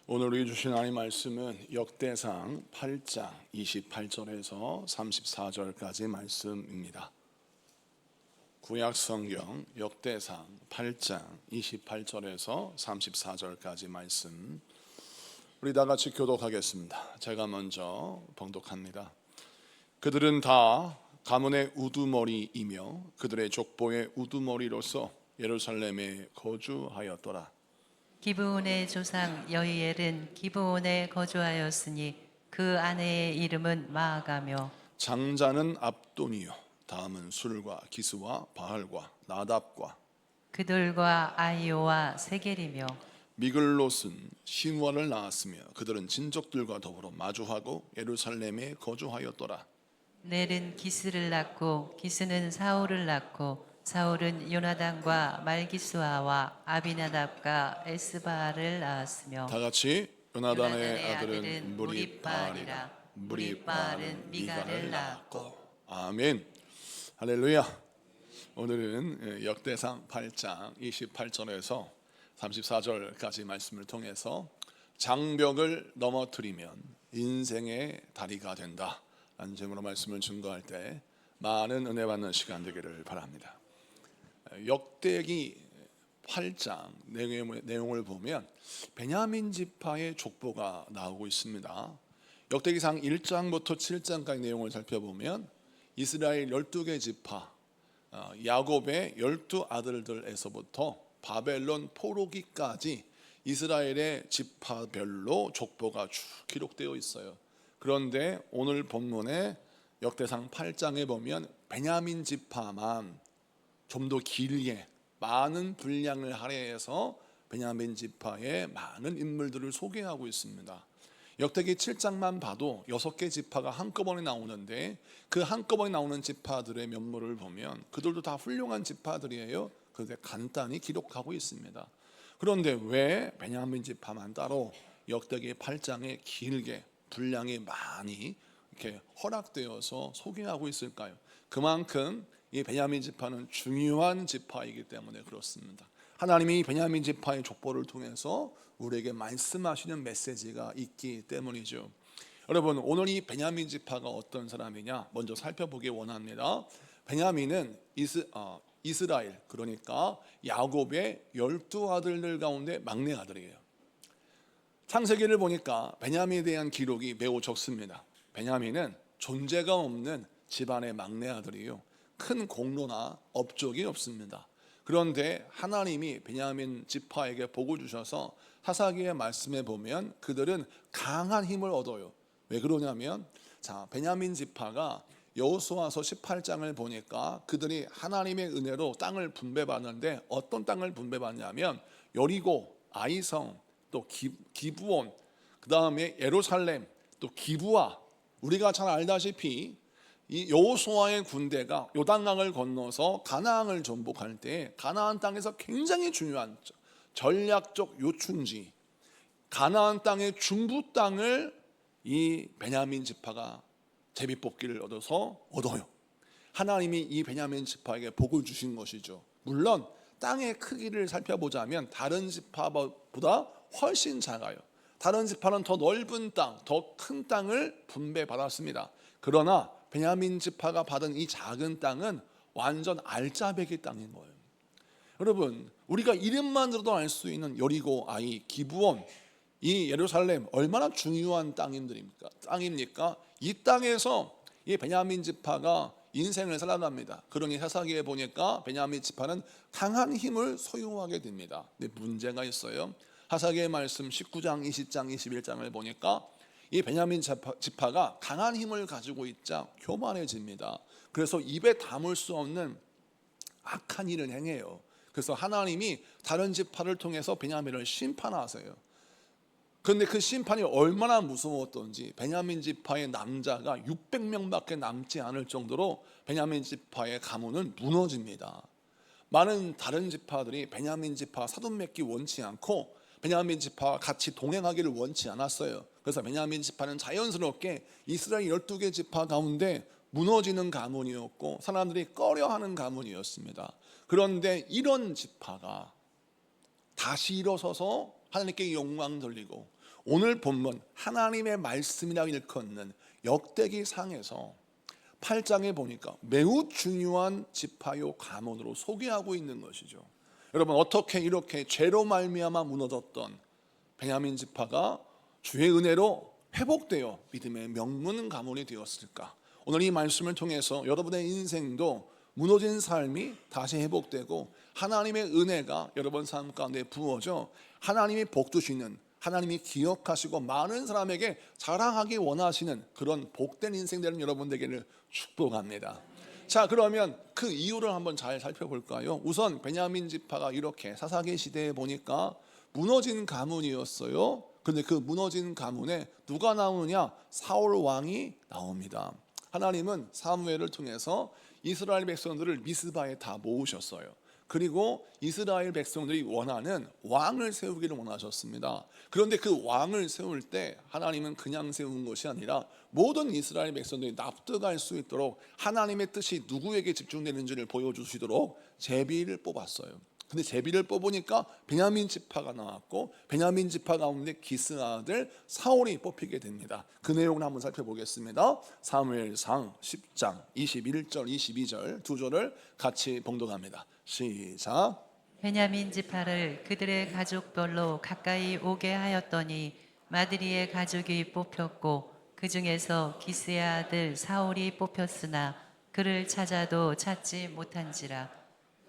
오늘 우리 주신 하나님 말씀은 역대상 8장 28절에서 34절까지 말씀입니다. 구약 성경 역대상 8장 28절에서 34절까지 말씀, 우리 다 같이 교독하겠습니다. 제가 먼저 봉독합니다. 그들은 다 가문의 우두머리이며 그들의 족보의 우두머리로서 예루살렘에 거주하였더라. 기브온의 조상 여이엘은 기브온에 거주하였으니 그 아내의 이름은 마아가며 장자는 압돈이요 다음은 술과 기스와 바알과 나답과 그들과 아이오와 세겔이며 미글롯은 신와를 낳았으며 그들은 친족들과 더불어 마주하고 예루살렘에 거주하였더라. 넬은 기스를 낳고 기스는 사울을 낳고 사울은 요나단과 말기수아와 아비나답과 에스바를 낳았으며 다 같이 요나단의 요나단의 아들은 무리바알이라. 무리바알은 미가를 낳았고. 아멘. 할렐루야. 오늘은 역대상 8장 28절에서 34절까지 말씀을 통해서 장벽을 넘어뜨리면 인생의 다리가 된다 라는 제목으로 말씀을 증거할 때 많은 은혜 받는 시간 되기를 바랍니다. 역대기 8장 내용을 보면 베냐민 지파의 족보가 나오고 있습니다. 역대기상 1장부터 7장까지 내용을 살펴보면 이스라엘 12개 지파, 야곱의 12 아들들에서부터 바벨론 포로기까지 이스라엘의 지파별로 족보가 쭉 기록되어 있어요. 그런데 오늘 본문에 역대상 8장에 보면 베냐민 지파만 좀 더 길게 많은 분량을 할애해서 베냐민 지파의 많은 인물들을 소개하고 있습니다. 역대기 7장만 봐도 6개 지파가 한꺼번에 나오는데 그 한꺼번에 나오는 지파들의 면모를 보면 그들도 다 훌륭한 지파들이에요. 그런데 간단히 기록하고 있습니다. 그런데 왜 베냐민 지파만 따로 역대기 8장에 길게 분량이 많이 이렇게 허락되어서 소개하고 있을까요? 그만큼 이 베냐민 지파는 중요한 지파이기 때문에 그렇습니다. 하나님이 베냐민 지파의 족보를 통해서 우리에게 말씀하시는 메시지가 있기 때문이죠. 여러분, 오늘 이 베냐민 지파가 어떤 사람이냐 먼저 살펴보기 원합니다. 베냐민은 이스라엘, 그러니까 야곱의 12 아들들 가운데 막내 아들이에요. 창세기를 보니까 베냐민에 대한 기록이 매우 적습니다. 베냐민은 존재가 없는 집안의 막내 아들이에요. 큰 공로나 업적이 없습니다. 그런데 하나님이 베냐민 지파에게 복을 주셔서 사사기의 말씀에 보면 그들은 강한 힘을 얻어요. 왜 그러냐면 베냐민 지파가 여호수아서 18장을 보니까 그들이 하나님의 은혜로 땅을 분배받는데 어떤 땅을 분배받냐면 여리고, 아이성, 또 기브온, 그 다음에 예루살렘, 또 기브아. 우리가 잘 알다시피 이 여호수아의 군대가 요단강을 건너서 가나안을 정복할 때 가나안 땅에서 굉장히 중요한 전략적 요충지, 가나안 땅의 중부 땅을 이 베냐민 지파가 제비뽑기를 얻어요. 하나님이 이 베냐민 지파에게 복을 주신 것이죠. 물론 땅의 크기를 살펴보자면 다른 지파보다 훨씬 작아요. 다른 지파는 더 넓은 땅, 더 큰 땅을 분배받았습니다. 그러나 베냐민 지파가 받은 이 작은 땅은 완전 알짜배기 땅인 거예요. 여러분, 우리가 이름만 들어도 알 수 있는 여리고, 아이, 기브온, 이 예루살렘 얼마나 중요한 땅입니까? 이 땅에서 이 베냐민 지파가 인생을 살아갑니다. 그러니 사사기에 보니까 베냐민 지파는 강한 힘을 소유하게 됩니다. 근데 문제가 있어요. 사사기의 말씀 19장, 20장, 21장을 보니까 이 베냐민 지파가 강한 힘을 가지고 있자 교만해집니다. 그래서 입에 담을 수 없는 악한 일을 행해요. 그래서 하나님이 다른 지파를 통해서 베냐민을 심판하세요. 그런데 그 심판이 얼마나 무서웠던지 베냐민 지파의 남자가 600명밖에 남지 않을 정도로 베냐민 지파의 가문은 무너집니다. 많은 다른 지파들이 베냐민 지파 사돈 맺기 원치 않고 베냐민 지파와 같이 동행하기를 원치 않았어요. 그래서 베냐민 지파는 자연스럽게 이스라엘 12개 지파 가운데 무너지는 가문이었고 사람들이 꺼려하는 가문이었습니다. 그런데 이런 지파가 다시 일어서서 하나님께 영광 돌리고 오늘 본문 하나님의 말씀이라 일컫는 역대기 상에서 8장에 보니까 매우 중요한 지파요 가문으로 소개하고 있는 것이죠. 여러분, 어떻게 이렇게 죄로 말미암아 무너졌던 베냐민 지파가 주의 은혜로 회복되어 믿음의 명문 가문이 되었을까? 오늘 이 말씀을 통해서 여러분의 인생도 무너진 삶이 다시 회복되고 하나님의 은혜가 여러분 삶 가운데 부어져 하나님이 복 주시는, 하나님이 기억하시고 많은 사람에게 자랑하기 원하시는 그런 복된 인생 되는 여러분 되기를 축복합니다. 자, 그러면 그 이유를 한번 잘 살펴볼까요? 우선 베냐민 지파가 이렇게 사사기 시대에 보니까 무너진 가문이었어요. 근데 그 무너진 가문에 누가 나오느냐? 사울 왕이 나옵니다. 하나님은 사무엘을 통해서 이스라엘 백성들을 미스바에 다 모으셨어요. 그리고 이스라엘 백성들이 원하는 왕을 세우기를 원하셨습니다. 그런데 그 왕을 세울 때 하나님은 그냥 세운 것이 아니라 모든 이스라엘 백성들이 납득할 수 있도록 하나님의 뜻이 누구에게 집중되는지를 보여주시도록 제비를 뽑았어요. 근데 제비를 뽑으니까 베냐민 지파가 나왔고 베냐민 지파 가운데 기스 아들 사울이 뽑히게 됩니다. 그 내용을 한번 살펴보겠습니다. 사무엘상 10장 21절 22절 두 절을 같이 봉독합니다. 시작. 베냐민 지파를 그들의 가족별로 가까이 오게 하였더니 마드리의 가족이 뽑혔고 그 중에서 기스의 아들 사울이 뽑혔으나 그를 찾아도 찾지 못한지라.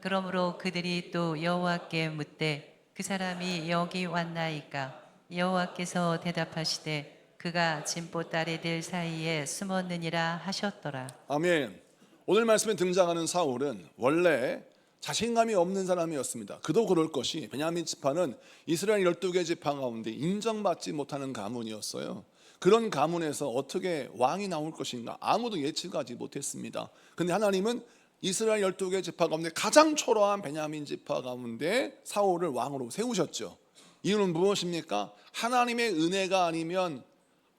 그러므로 그들이 또 여호와께 묻되 그 사람이 여기 왔나이까? 여호와께서 대답하시되 그가 진보 딸애들 사이에 숨었느니라 하셨더라. 아멘. 오늘 말씀에 등장하는 사울은 원래 자신감이 없는 사람이었습니다. 그도 그럴 것이 베냐민 지파는 이스라엘 12개 지파 가운데 인정받지 못하는 가문이었어요. 그런 가문에서 어떻게 왕이 나올 것인가 아무도 예측하지 못했습니다. 근데 하나님은 이스라엘 12개 지파 가운데 가장 초라한 베냐민 지파 가운데 사울을 왕으로 세우셨죠. 이유는 무엇입니까? 하나님의 은혜가 아니면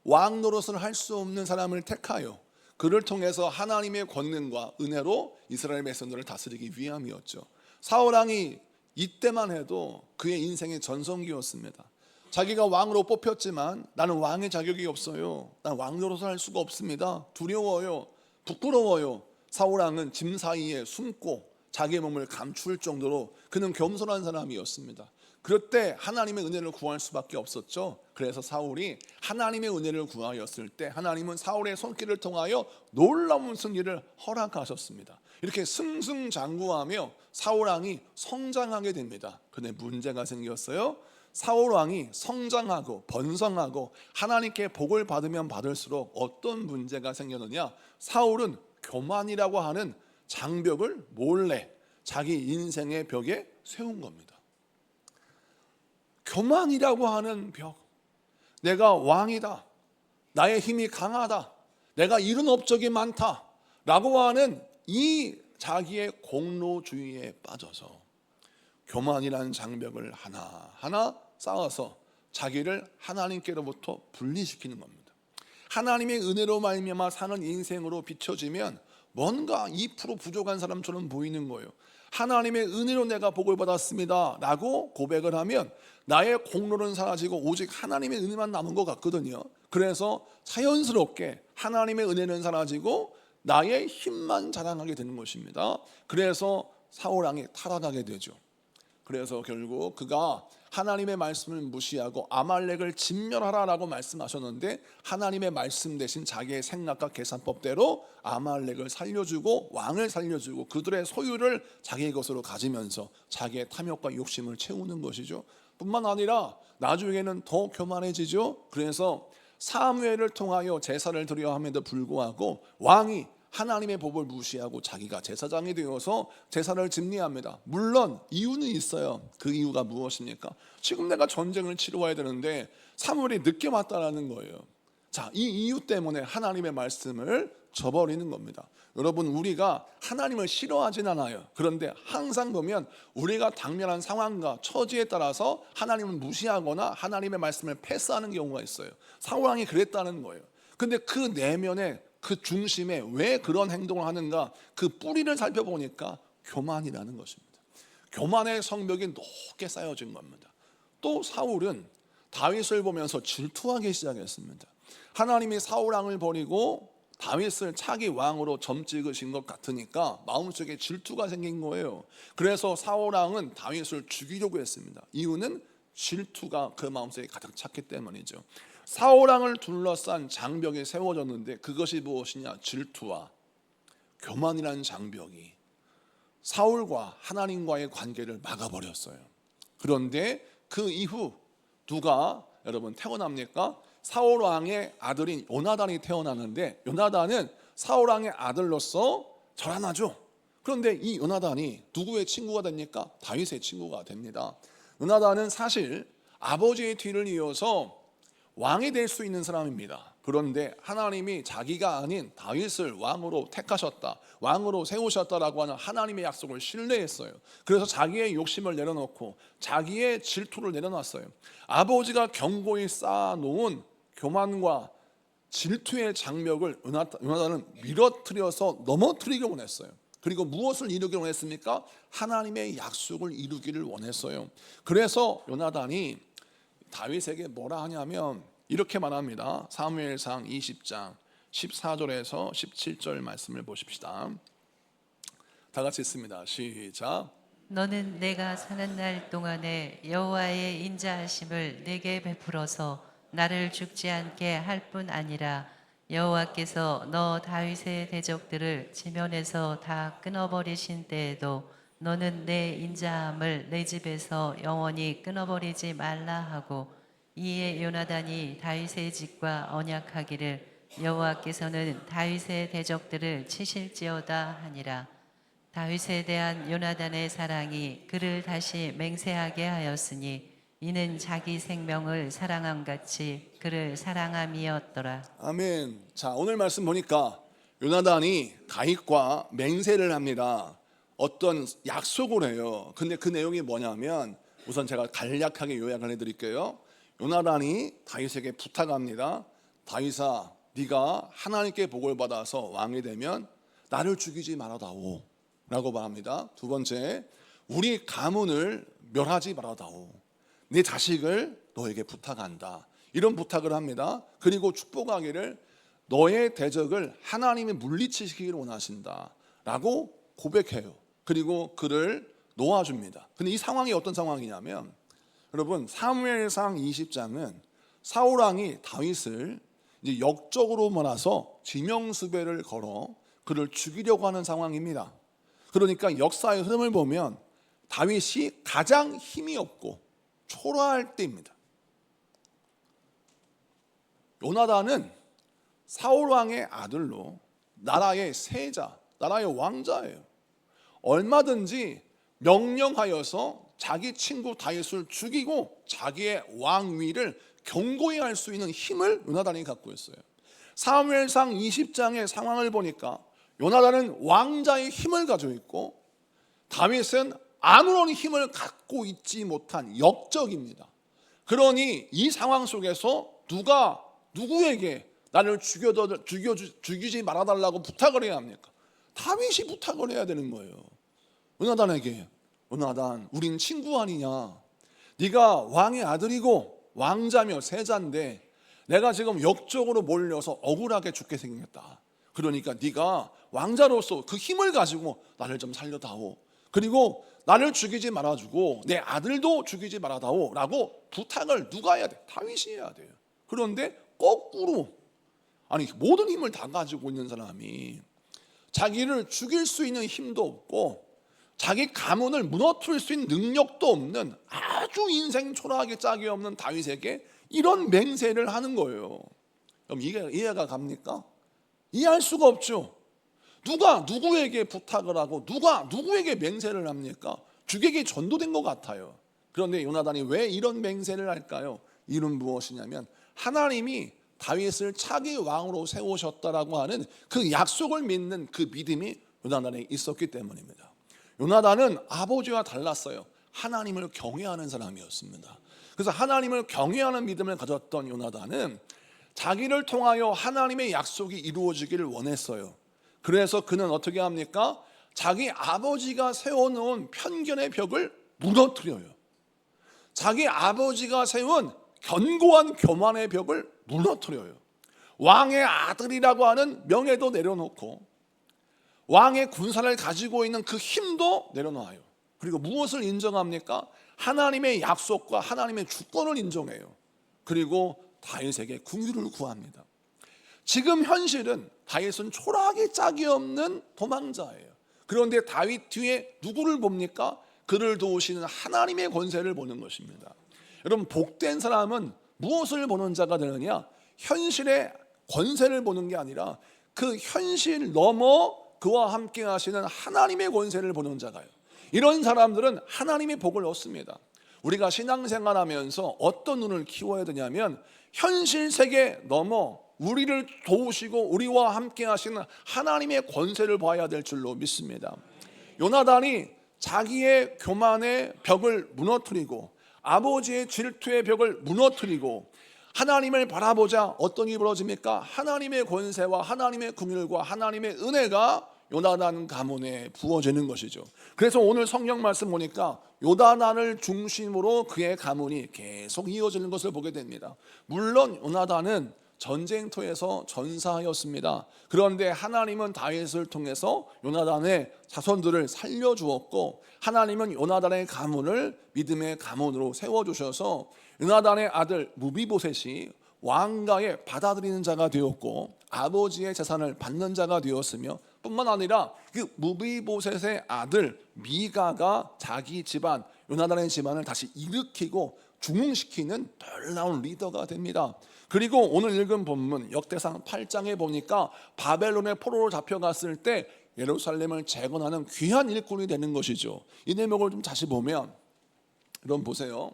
왕 노릇을 할 수 없는 사람을 택하여 그를 통해서 하나님의 권능과 은혜로 이스라엘 백성들을 다스리기 위함이었죠. 사울 왕이 이때만 해도 그의 인생의 전성기였습니다. 자기가 왕으로 뽑혔지만 나는 왕의 자격이 없어요. 난 왕 노릇을 할 수가 없습니다. 두려워요. 부끄러워요. 사울 왕은 짐 사이에 숨고 자기의 몸을 감출 정도로 그는 겸손한 사람이었습니다. 그럴 때 하나님의 은혜를 구할 수밖에 없었죠. 그래서 사울이 하나님의 은혜를 구하였을 때 하나님은 사울의 손길을 통하여 놀라운 승리를 허락하셨습니다. 이렇게 승승장구하며 사울 왕이 성장하게 됩니다. 그런데 문제가 생겼어요. 사울 왕이 성장하고 번성하고 하나님께 복을 받으면 받을수록 어떤 문제가 생겼느냐? 사울은 교만이라고 하는 장벽을 몰래 자기 인생의 벽에 세운 겁니다. 교만이라고 하는 벽. 내가 왕이다. 나의 힘이 강하다. 내가 이룬 업적이 많다. 라고 하는 이 자기의 공로주의에 빠져서 교만이라는 장벽을 하나하나 쌓아서 자기를 하나님께로부터 분리시키는 겁니다. 하나님의 은혜로 말미암아 사는 인생으로 비춰지면 뭔가 2% 부족한 사람처럼 보이는 거예요. 하나님의 은혜로 내가 복을 받았습니다 라고 고백을 하면 나의 공로는 사라지고 오직 하나님의 은혜만 남은 것 같거든요. 그래서 자연스럽게 하나님의 은혜는 사라지고 나의 힘만 자랑하게 되는 것입니다. 그래서 사울 왕이 타락하게 되죠. 그래서 결국 그가 하나님의 말씀을 무시하고 아말렉을 진멸하라라고 말씀하셨는데 하나님의 말씀 대신 자기의 생각과 계산법대로 아말렉을 살려주고 왕을 살려주고 그들의 소유를 자기의 것으로 가지면서 자기의 탐욕과 욕심을 채우는 것이죠. 뿐만 아니라 나중에는 더 교만해지죠. 그래서 사무엘을 통하여 제사를 드려야 함에도 불구하고 왕이 하나님의 법을 무시하고 자기가 제사장이 되어서 제사를 집리합니다. 물론 이유는 있어요. 그 이유가 무엇입니까? 지금 내가 전쟁을 치러와야 되는데 사무엘이 늦게 왔다라는 거예요. 자, 이 이유 때문에 하나님의 말씀을 저버리는 겁니다. 여러분, 우리가 하나님을 싫어하진 않아요. 그런데 항상 보면 우리가 당면한 상황과 처지에 따라서 하나님을 무시하거나 하나님의 말씀을 패스하는 경우가 있어요. 사울 왕이 그랬다는 거예요. 근데 그 내면에 그 중심에 왜 그런 행동을 하는가? 그 뿌리를 살펴보니까 교만이라는 것입니다. 교만의 성벽이 높게 쌓여진 겁니다. 또 사울은 다윗을 보면서 질투하기 시작했습니다. 하나님이 사울 왕을 버리고 다윗을 차기 왕으로 점 찍으신 것 같으니까 마음속에 질투가 생긴 거예요. 그래서 사울 왕은 다윗을 죽이려고 했습니다. 이유는 질투가 그 마음속에 가득 찼기 때문이죠. 사울 왕을 둘러싼 장벽이 세워졌는데 그것이 무엇이냐? 질투와 교만이라는 장벽이 사울과 하나님과의 관계를 막아버렸어요. 그런데 그 이후 누가 여러분 태어납니까? 사울 왕의 아들인 요나단이 태어나는데 요나단은 사울 왕의 아들로서 절하나죠. 그런데 이 요나단이 누구의 친구가 됩니까? 다윗의 친구가 됩니다. 요나단은 사실 아버지의 뒤를 이어서 왕이 될 수 있는 사람입니다. 그런데 하나님이 자기가 아닌 다윗을 왕으로 택하셨다, 왕으로 세우셨다라고 하는 하나님의 약속을 신뢰했어요. 그래서 자기의 욕심을 내려놓고 자기의 질투를 내려놨어요. 아버지가 견고히 쌓아놓은 교만과 질투의 장벽을 요나단은 밀어뜨려서 넘어뜨리기를 원했어요. 그리고 무엇을 이루기를 원했습니까? 하나님의 약속을 이루기를 원했어요. 그래서 요나단이 다윗에게 뭐라 하냐면 이렇게 말합니다. 사무엘상 20장 14절에서 17절 말씀을 보십시다. 다 같이 읽습니다. 시작. 너는 내가 사는 날 동안에 여호와의 인자하심을 내게 베풀어서 나를 죽지 않게 할 뿐 아니라 여호와께서 너 다윗의 대적들을 지면에서 다 끊어버리신 때에도 너는 내 인자함을 내 집에서 영원히 끊어버리지 말라 하고, 이에 요나단이 다윗의 집과 언약하기를 여호와께서는 다윗의 대적들을 치실지어다 하니라. 다윗에 대한 요나단의 사랑이 그를 다시 맹세하게 하였으니 이는 자기 생명을 사랑함 같이 그를 사랑함이었더라. 아멘. 자, 오늘 말씀 보니까 요나단이 다윗과 맹세를 합니다. 어떤 약속을 해요. 근데 그 내용이 뭐냐면 우선 제가 간략하게 요약을 해드릴게요. 요나단이 다윗에게 부탁합니다. 다윗아, 네가 하나님께 복을 받아서 왕이 되면 나를 죽이지 말아다오 라고 말합니다. 두 번째, 우리 가문을 멸하지 말아다오. 내 자식을 너에게 부탁한다. 이런 부탁을 합니다. 그리고 축복하기를 너의 대적을 하나님이 물리치시기를 원하신다 라고 고백해요. 그리고 그를 놓아줍니다. 근데 이 상황이 어떤 상황이냐면 여러분, 사무엘상 20장은 사울 왕이 다윗을 이제 역적으로 몰아서 지명수배를 걸어 그를 죽이려고 하는 상황입니다. 그러니까 역사의 흐름을 보면 다윗이 가장 힘이 없고 초라할 때입니다. 요나단은 사울 왕의 아들로 나라의 세자, 나라의 왕자예요. 얼마든지 명령하여서 자기 친구 다윗을 죽이고 자기의 왕위를 견고히 할 수 있는 힘을 요나단이 갖고 있어요. 사무엘상 20장의 상황을 보니까 요나단은 왕자의 힘을 가지고 있고 다윗은 아무런 힘을 갖고 있지 못한 역적입니다. 그러니 이 상황 속에서 누가 누구에게 나를 죽이지 말아달라고 부탁을 해야 합니까? 다윗이 부탁을 해야 되는 거예요. 요나단에게, 요나단, 우린 친구 아니냐? 네가 왕의 아들이고 왕자며 세자인데 내가 지금 역적으로 몰려서 억울하게 죽게 생겼다. 그러니까 네가 왕자로서 그 힘을 가지고 나를 좀 살려다오. 그리고 나를 죽이지 말아주고 내 아들도 죽이지 말아다오 라고 부탁을 누가 해야 돼? 다윗이 해야 돼요. 그런데 거꾸로, 아니 모든 힘을 다 가지고 있는 사람이 자기를 죽일 수 있는 힘도 없고 자기 가문을 무너뜨릴 수 있는 능력도 없는 아주 인생 초라하게 짝이 없는 다윗에게 이런 맹세를 하는 거예요. 그럼 이게 이해가 갑니까? 이해할 수가 없죠. 누가 누구에게 부탁을 하고 누가 누구에게 맹세를 합니까? 주객이 전도된 것 같아요. 그런데 요나단이 왜 이런 맹세를 할까요? 이유는 무엇이냐면 하나님이 다윗을 차기 왕으로 세우셨다라고 하는 그 약속을 믿는 그 믿음이 요나단에 있었기 때문입니다. 요나단은 아버지와 달랐어요. 하나님을 경외하는 사람이었습니다. 그래서 하나님을 경외하는 믿음을 가졌던 요나단은 자기를 통하여 하나님의 약속이 이루어지기를 원했어요. 그래서 그는 어떻게 합니까? 자기 아버지가 세워놓은 편견의 벽을 무너뜨려요. 자기 아버지가 세운 견고한 교만의 벽을 무너뜨려요. 왕의 아들이라고 하는 명예도 내려놓고 왕의 군사를 가지고 있는 그 힘도 내려놔요. 그리고 무엇을 인정합니까? 하나님의 약속과 하나님의 주권을 인정해요. 그리고 다윗에게 궁유를 구합니다. 지금 현실은 다윗은 초라하게 짝이 없는 도망자예요. 그런데 다윗 뒤에 누구를 봅니까? 그를 도우시는 하나님의 권세를 보는 것입니다. 여러분, 복된 사람은 무엇을 보는 자가 되느냐? 현실의 권세를 보는 게 아니라 그 현실 넘어 그와 함께 하시는 하나님의 권세를 보는 자가요. 이런 사람들은 하나님의 복을 얻습니다. 우리가 신앙생활하면서 어떤 눈을 키워야 되냐면 현실 세계 넘어 우리를 도우시고 우리와 함께 하시는 하나님의 권세를 봐야 될 줄로 믿습니다. 요나단이 자기의 교만의 벽을 무너뜨리고 아버지의 질투의 벽을 무너뜨리고 하나님을 바라보자 어떤 일이 벌어집니까? 하나님의 권세와 하나님의 긍휼과 하나님의 은혜가 요나단 가문에 부어지는 것이죠. 그래서 오늘 성경 말씀 보니까 요나단을 중심으로 그의 가문이 계속 이어지는 것을 보게 됩니다. 물론 요나단은 전쟁터에서 전사하였습니다. 그런데 하나님은 다윗을 통해서 요나단의 자손들을 살려주었고 하나님은 요나단의 가문을 믿음의 가문으로 세워주셔서 요나단의 아들 무비보셋이 왕가에 받아들이는 자가 되었고 아버지의 재산을 받는 자가 되었으며 뿐만 아니라 그 무비보셋의 아들 미가가 자기 집안 요나단의 집안을 다시 일으키고 중흥시키는 놀라운 리더가 됩니다. 그리고 오늘 읽은 본문 역대상 8장에 보니까 바벨론의 포로로 잡혀갔을 때 예루살렘을 재건하는 귀한 일꾼이 되는 것이죠. 이 내용을 좀 다시 보면 여러분 보세요.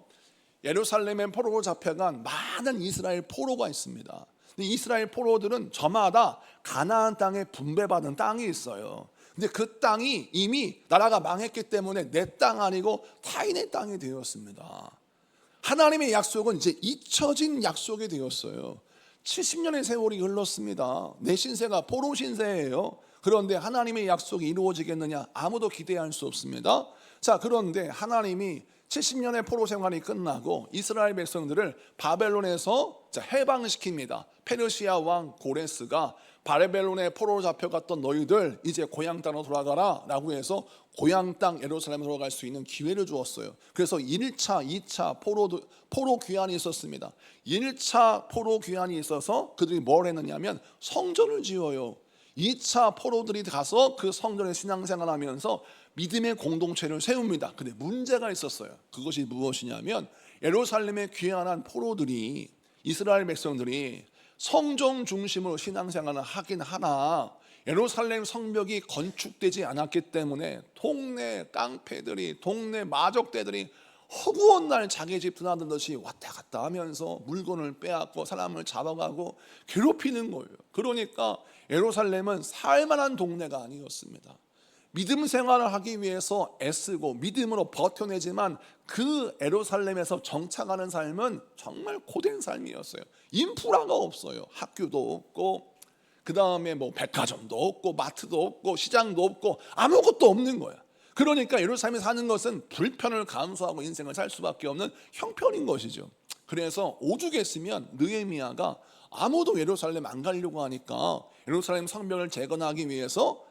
예루살렘에 포로로 잡혀간 많은 이스라엘 포로가 있습니다. 이스라엘 포로들은 저마다 가나안 땅에 분배받은 땅이 있어요. 근데 그 땅이 이미 나라가 망했기 때문에 내 땅 아니고 타인의 땅이 되었습니다. 하나님의 약속은 이제 잊혀진 약속이 되었어요. 70년의 세월이 흘렀습니다. 내 신세가 포로 신세예요. 그런데 하나님의 약속이 이루어지겠느냐? 아무도 기대할 수 없습니다. 자, 그런데 하나님이 70년의 포로 생활이 끝나고 이스라엘 백성들을 바벨론에서 해방시킵니다. 페르시아 왕 고레스가 바벨론의 포로로 잡혀갔던 너희들 이제 고향 땅으로 돌아가라 라고 해서 고향 땅 예루살렘으로 돌아갈 수 있는 기회를 주었어요. 그래서 1차, 2차 포로 귀환이 있었습니다. 1차 포로 귀환이 있어서 그들이 뭘 했느냐면 성전을 지어요. 2차 포로들이 가서 그 성전에 신앙생활하면서 믿음의 공동체를 세웁니다. 근데 문제가 있었어요. 그것이 무엇이냐면 예루살렘에 귀환한 포로들이 이스라엘 백성들이 성전 중심으로 신앙생활을 하긴 하나 예루살렘 성벽이 건축되지 않았기 때문에 동네 깡패들이 동네 마족대들이 허구한 날 자기 집 드나들듯이 왔다 갔다 하면서 물건을 빼앗고 사람을 잡아가고 괴롭히는 거예요. 그러니까 예루살렘은 살만한 동네가 아니었습니다. 믿음 생활을 하기 위해서 애쓰고 믿음으로 버텨내지만 그 예루살렘에서 정착하는 삶은 정말 고된 삶이었어요. 인프라가 없어요. 학교도 없고 그 다음에 뭐 백화점도 없고 마트도 없고 시장도 없고 아무것도 없는 거야. 그러니까 예루살렘에 사는 것은 불편을 감수하고 인생을 살 수밖에 없는 형편인 것이죠. 그래서 오죽했으면 느헤미야가 아무도 예루살렘 안 가려고 하니까 예루살렘 성벽을 재건하기 위해서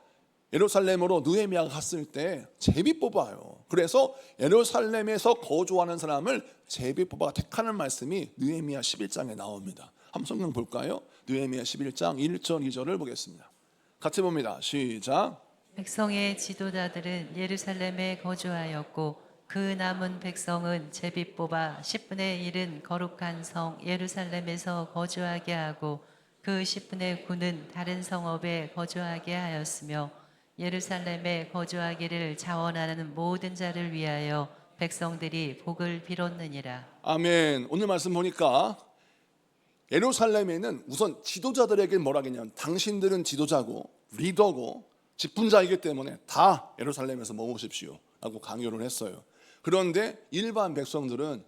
예루살렘으로 느헤미야가 갔을 때 제비 뽑아요. 그래서 예루살렘에서 거주하는 사람을 제비 뽑아 택하는 말씀이 느헤미야 11장에 나옵니다. 한번 성경 볼까요? 느헤미야 11장 1절 2절을 보겠습니다. 같이 봅니다. 시작. 백성의 지도자들은 예루살렘에 거주하였고 그 남은 백성은 제비 뽑아 10분의 1은 거룩한 성 예루살렘에서 거주하게 하고 그 10분의 9는 다른 성읍에 거주하게 하였으며 예루살렘에 거주하기를 자원하는 모든 자를 위하여 백성들이 복을 빌었느니라. 아멘. 오늘 말씀 보니까 예루살렘에는 우선 지도자들에게 뭐라 하겠냐면 당신들은 지도자고 리더고 직분자이기 때문에 다 예루살렘에서 머무십시오 라고 강요를 했어요. 그런데 일반 백성들은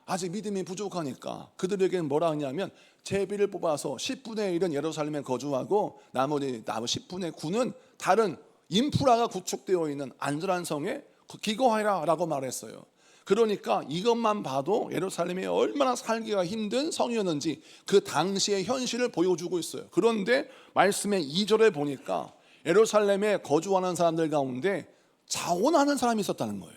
아직 믿음이 부족하니까 그들에게는 뭐라 하냐면 제비를 뽑아서 10분의 1은 예루살렘에 거주하고 나머지 10분의 9는 다른 인프라가 구축되어 있는 안전한 성에 기거하라 라고 말했어요. 그러니까 이것만 봐도 예루살렘이 얼마나 살기가 힘든 성이었는지 그 당시의 현실을 보여주고 있어요. 그런데 말씀의 2절에 보니까 예루살렘에 거주하는 사람들 가운데 자원하는 사람이 있었다는 거예요.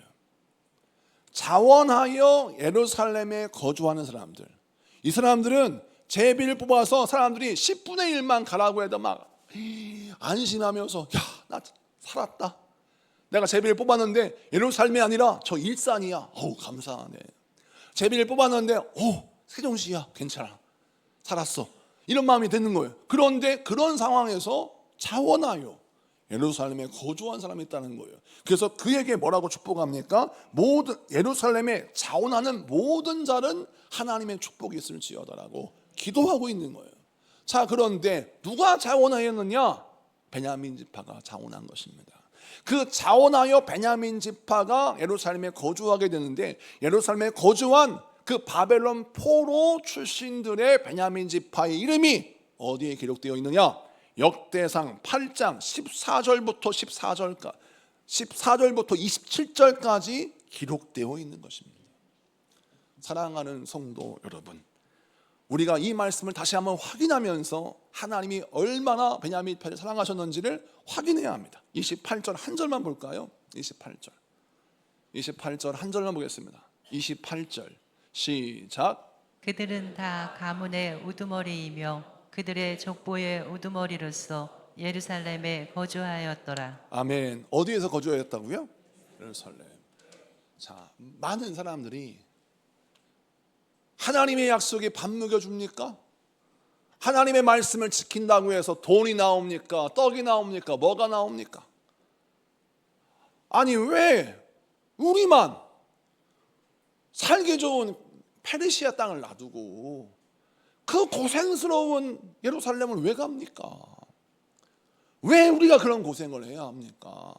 자원하여 예루살렘에 거주하는 사람들. 이 사람들은 제비를 뽑아서 사람들이 10분의 1만 가라고 해도 막 안심하면서 야, 나 살았다. 내가 제비를 뽑았는데 예루살렘이 아니라 저 일산이야. 어우, 감사하네. 제비를 뽑았는데 세종시야. 괜찮아. 살았어. 이런 마음이 드는 거예요. 그런데 그런 상황에서 자원하여 예루살렘에 거주한 사람이 있다는 거예요. 그래서 그에게 뭐라고 축복합니까? 모든 예루살렘에 자원하는 모든 자는 하나님의 축복이 있을지어다라고 기도하고 있는 거예요. 자, 그런데 누가 자원하였느냐? 베냐민 지파가 자원한 것입니다. 그 자원하여 베냐민 지파가 예루살렘에 거주하게 되는데, 예루살렘에 거주한 그 바벨론 포로 출신들의 베냐민 지파의 이름이 어디에 기록되어 있느냐? 역대상 8장 14절부터 27절까지 기록되어 있는 것입니다. 사랑하는 성도 여러분, 우리가 이 말씀을 다시 한번 확인하면서 하나님이 얼마나 베냐민 지파를 사랑하셨는지를 확인해야 합니다. 28절 한 절만 볼까요? 28절 한 절만 보겠습니다. 28절 시작. 그들은 다 가문의 우두머리이며 그들의 족보의 우두머리로서 예루살렘에 거주하였더라. 아멘. 어디에서 거주하였다고요? 예루살렘. 자, 많은 사람들이 하나님의 약속에 밥 먹여줍니까? 하나님의 말씀을 지킨다고 해서 돈이 나옵니까? 떡이 나옵니까? 뭐가 나옵니까? 아니, 왜 우리만 살기 좋은 페르시아 땅을 놔두고 그 고생스러운 예루살렘을 왜 갑니까? 왜 우리가 그런 고생을 해야 합니까?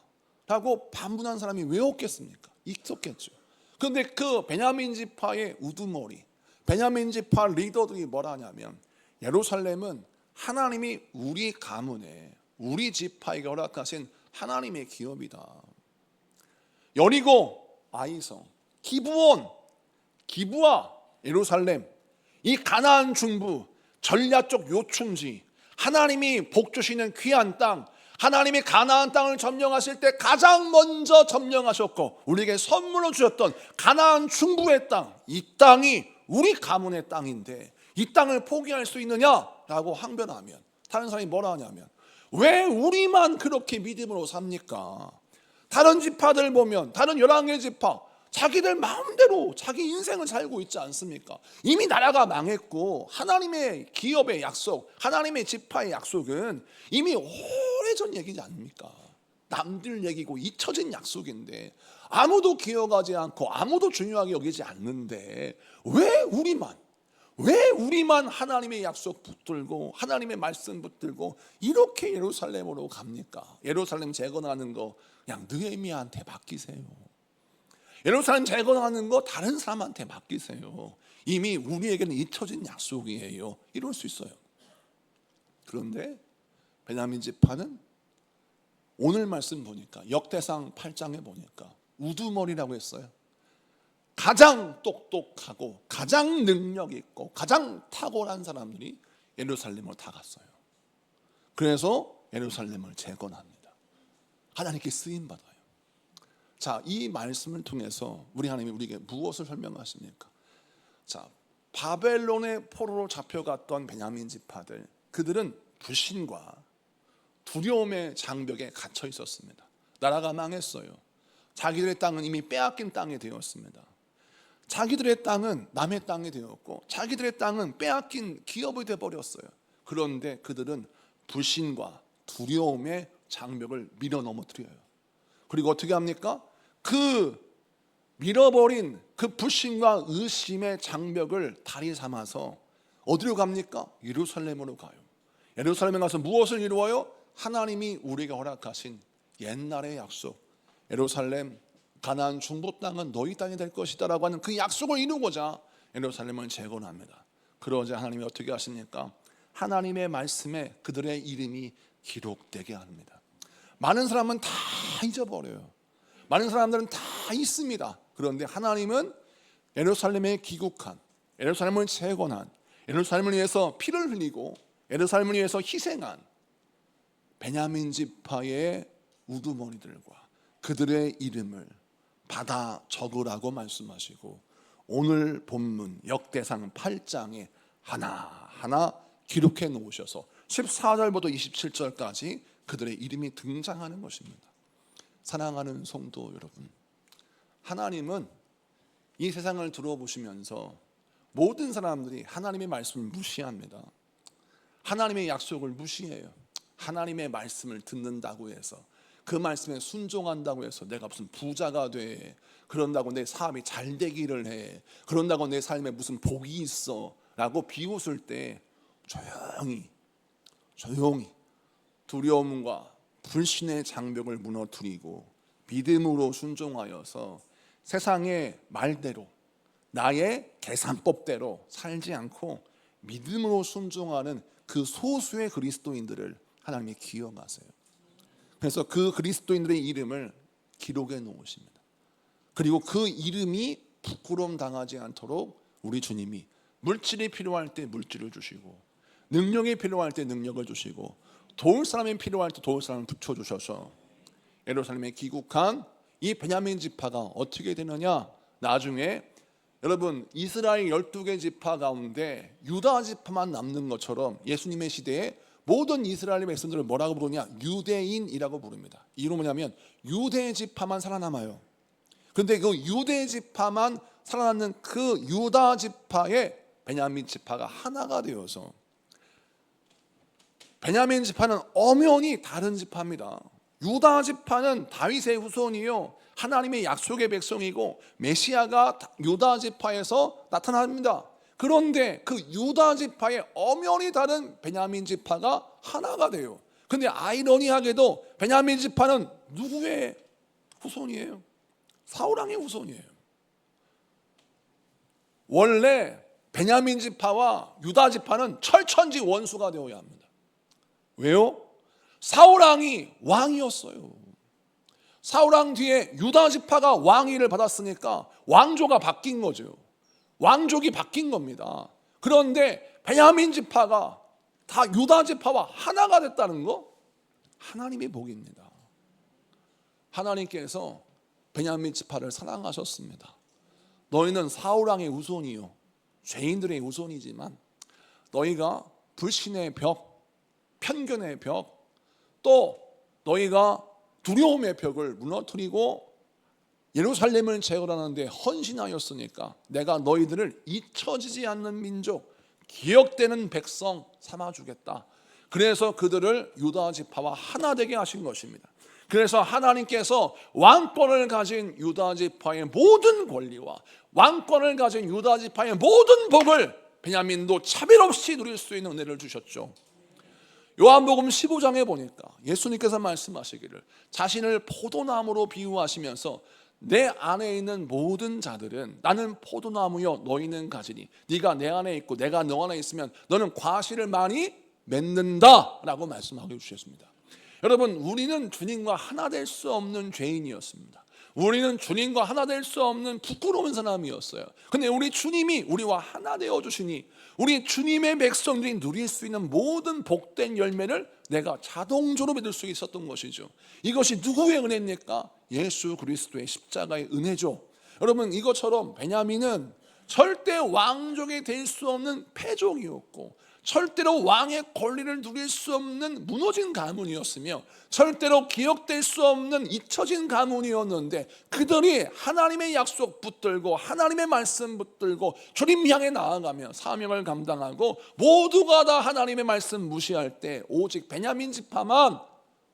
라고 반문한 사람이 왜 없겠습니까? 있었겠죠. 그런데 그 베냐민 지파의 우두머리, 베냐민 지파 리더들이 뭐라 하냐면, 예루살렘은 하나님이 우리 가문에, 우리 지파에게 허락하신 하나님의 기업이다. 여리고, 아이성, 기브온, 기브아, 예루살렘, 이 가나안 중부, 전략적 요충지, 하나님이 복 주시는 귀한 땅, 하나님이 가나안 땅을 점령하실 때 가장 먼저 점령하셨고 우리에게 선물로 주셨던 가나안 중부의 땅, 이 땅이 우리 가문의 땅인데 이 땅을 포기할 수 있느냐라고 항변하면, 다른 사람이 뭐라 하냐면, 왜 우리만 그렇게 믿음으로 삽니까? 다른 지파들 보면, 다른 11개 지파 자기들 마음대로 자기 인생을 살고 있지 않습니까? 이미 나라가 망했고 하나님의 기업의 약속, 하나님의 지파의 약속은 이미 오래전 얘기지 않습니까? 남들 얘기고 잊혀진 약속인데 아무도 기억하지 않고 아무도 중요하게 여기지 않는데 왜 우리만 하나님의 약속 붙들고 하나님의 말씀 붙들고 이렇게 예루살렘으로 갑니까? 예루살렘 재건하는 거 그냥 느헤미야한테 맡기세요. 예루살렘 재건하는 거 다른 사람한테 맡기세요. 이미 우리에게는 잊혀진 약속이에요. 이럴 수 있어요. 그런데 베냐민 지파는 오늘 말씀 보니까, 역대상 8장에 보니까 우두머리라고 했어요. 가장 똑똑하고 가장 능력 있고 가장 탁월한 사람들이 예루살렘으로 다 갔어요. 그래서 예루살렘을 재건합니다. 하나님께 쓰임 받아요. 자, 이 말씀을 통해서 우리 하나님이 우리에게 무엇을 설명하십니까? 자, 바벨론의 포로로 잡혀갔던 베냐민 지파들, 그들은 불신과 두려움의 장벽에 갇혀 있었습니다. 나라가 망했어요. 자기들의 땅은 이미 빼앗긴 땅이 되었습니다. 자기들의 땅은 남의 땅이 되었고 자기들의 땅은 빼앗긴 기업이 되어버렸어요. 그런데 그들은 불신과 두려움의 장벽을 밀어 넘어뜨려요. 그리고 어떻게 합니까? 그 밀어버린 그 불신과 의심의 장벽을 다리 삼아서 어디로 갑니까? 예루살렘으로 가요. 예루살렘에 가서 무엇을 이루어요? 하나님이 우리에게 허락하신 옛날의 약속, 예루살렘 가나안 중부 땅은 너희 땅이 될 것이다 라고 하는 그 약속을 이루고자 예루살렘을 재건합니다. 그러자 하나님이 어떻게 하십니까? 하나님의 말씀에 그들의 이름이 기록되게 합니다. 많은 사람은 다 잊어버려요. 많은 사람들은 다 있습니다. 그런데 하나님은 예루살렘에 귀국한, 예루살렘을 재건한, 예루살렘을 위해서 피를 흘리고 예루살렘을 위해서 희생한 베냐민 지파의 우두머리들과 그들의 이름을 받아 적으라고 말씀하시고, 오늘 본문 역대상 8장에 하나하나 기록해 놓으셔서 14절부터 27절까지 그들의 이름이 등장하는 것입니다. 사랑하는 성도 여러분, 하나님은 이 세상을 들어보시면서 모든 사람들이 하나님의 말씀을 무시합니다. 하나님의 약속을 무시해요. 하나님의 말씀을 듣는다고 해서, 그 말씀에 순종한다고 해서 내가 무슨 부자가 돼, 그런다고 내 사업이 잘 되기를 해, 그런다고 내 삶에 무슨 복이 있어 라고 비웃을 때 조용히 두려움과 불신의 장벽을 무너뜨리고 믿음으로 순종하여서 세상의 말대로 나의 계산법대로 살지 않고 믿음으로 순종하는 그 소수의 그리스도인들을 하나님이 기억하세요. 그래서 그 그리스도인들의 이름을 기록해 놓으십니다. 그리고 그 이름이 부끄러움 당하지 않도록 우리 주님이 물질이 필요할 때 물질을 주시고, 능력이 필요할 때 능력을 주시고, 도울 사람이 필요할 때 도울 사람을 붙여주셔서 예루살렘에 귀국한 이 베냐민 지파가 어떻게 되느냐, 나중에 여러분 이스라엘 12개 지파 가운데 유다 지파만 남는 것처럼 예수님의 시대에 모든 이스라엘 백성들을 뭐라고 부르냐, 유대인이라고 부릅니다. 이유는 뭐냐면 유대 지파만 살아남아요. 그런데 그 유대 지파만 살아남는 그 유다 지파의 베냐민 지파가 하나가 되어서, 베냐민 지파는 엄연히 다른 지파입니다. 유다 지파는 다윗의 후손이요, 하나님의 약속의 백성이고 메시아가 유다 지파에서 나타납니다. 그런데 그 유다 지파의 엄연히 다른 베냐민 지파가 하나가 돼요. 그런데 아이러니하게도 베냐민 지파는 누구의 후손이에요? 사울 왕의 후손이에요. 원래 베냐민 지파와 유다 지파는 철천지 원수가 되어야 합니다. 왜요? 사울 왕이 왕이었어요. 사울 왕 뒤에 유다 지파가 왕위를 받았으니까 왕조가 바뀐 거죠. 왕족이 바뀐 겁니다. 그런데 베냐민 지파가 다 유다 지파와 하나가 됐다는 거, 하나님의 복입니다. 하나님께서 베냐민 지파를 사랑하셨습니다. 너희는 사울 왕의 후손이요, 죄인들의 후손이지만 너희가 불신의 벽, 편견의 벽, 또 너희가 두려움의 벽을 무너뜨리고 예루살렘을 재건하는데 헌신하였으니까 내가 너희들을 잊혀지지 않는 민족, 기억되는 백성 삼아주겠다. 그래서 그들을 유다 지파와 하나 되게 하신 것입니다. 그래서 하나님께서 왕권을 가진 유다 지파의 모든 권리와 왕권을 가진 유다 지파의 모든 복을 베냐민도 차별 없이 누릴 수 있는 은혜를 주셨죠. 요한복음 15장에 보니까 예수님께서 말씀하시기를, 자신을 포도나무로 비유하시면서 내 안에 있는 모든 자들은 나는 포도나무여 너희는 가지니 네가 내 안에 있고 내가 너 안에 있으면 너는 과실을 많이 맺는다 라고 말씀하고 주셨습니다. 여러분, 우리는 주님과 하나 될 수 없는 죄인이었습니다. 우리는 주님과 하나 될 수 없는 부끄러운 사람이었어요. 근데 우리 주님이 우리와 하나 되어 주시니 우리 주님의 백성들이 누릴 수 있는 모든 복된 열매를 내가 자동적으로 믿을 수 있었던 것이죠. 이것이 누구의 은혜입니까? 예수 그리스도의 십자가의 은혜죠. 여러분, 이것처럼 베냐민은 절대 왕족이 될 수 없는 패족이었고, 절대로 왕의 권리를 누릴 수 없는 무너진 가문이었으며, 절대로 기억될 수 없는 잊혀진 가문이었는데, 그들이 하나님의 약속 붙들고 하나님의 말씀 붙들고 주님 향해 나아가며 사명을 감당하고 모두가 다 하나님의 말씀 무시할 때 오직 베냐민 지파만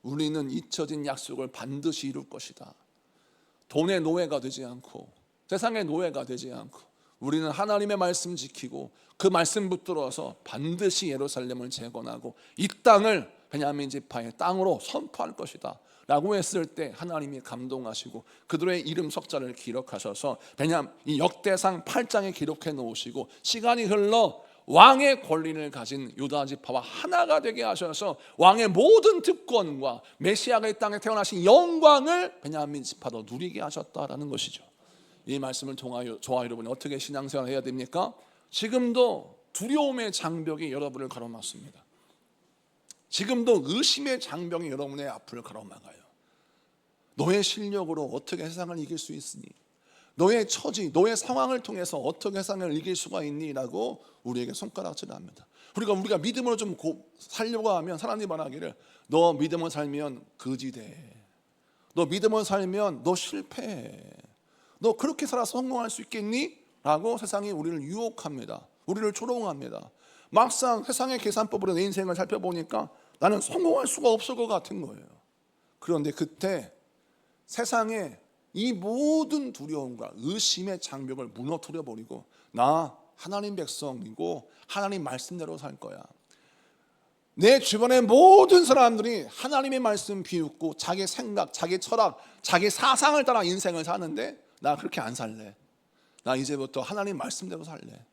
우리는 잊혀진 약속을 반드시 이룰 것이다. 돈의 노예가 되지 않고 세상의 노예가 되지 않고 우리는 하나님의 말씀 지키고 그 말씀 붙들어서 반드시 예루살렘을 재건하고 이 땅을 베냐민 지파의 땅으로 선포할 것이다 라고 했을 때 하나님이 감동하시고 그들의 이름 석자를 기록하셔서 이 역대상 8장에 기록해 놓으시고, 시간이 흘러 왕의 권리를 가진 유다 지파와 하나가 되게 하셔서 왕의 모든 특권과 메시아가 이 땅에 태어나신 영광을 베냐민 지파도 누리게 하셨다라는 것이죠. 이 말씀을 통하여 저와 여러분이 어떻게 신앙생활을 해야 됩니까? 지금도 두려움의 장벽이 여러분을 가로막습니다. 지금도 의심의 장벽이 여러분의 앞을 가로막아요. 너의 실력으로 어떻게 세상을 이길 수 있으니? 너의 처지, 너의 상황을 통해서 어떻게 세상을 이길 수가 있니? 라고 우리에게 손가락질을 합니다. 우리가 믿음으로 좀 살려고 하면 사람들이 말하기를 너 믿음을 살면 거지돼. 너 믿음을 살면 너 실패해. 너 그렇게 살아서 성공할 수 있겠니? 라고 세상이 우리를 유혹합니다. 우리를 조롱합니다. 막상 세상의 계산법으로 내 인생을 살펴보니까 나는 성공할 수가 없을 것 같은 거예요. 그런데 그때 세상의 이 모든 두려움과 의심의 장벽을 무너뜨려 버리고 나 하나님 백성이고 하나님 말씀대로 살 거야. 내 주변의 모든 사람들이 하나님의 말씀 비웃고 자기 생각, 자기 철학, 자기 사상을 따라 인생을 사는데 나 그렇게 안 살래. 나 이제부터 하나님 말씀대로 살래.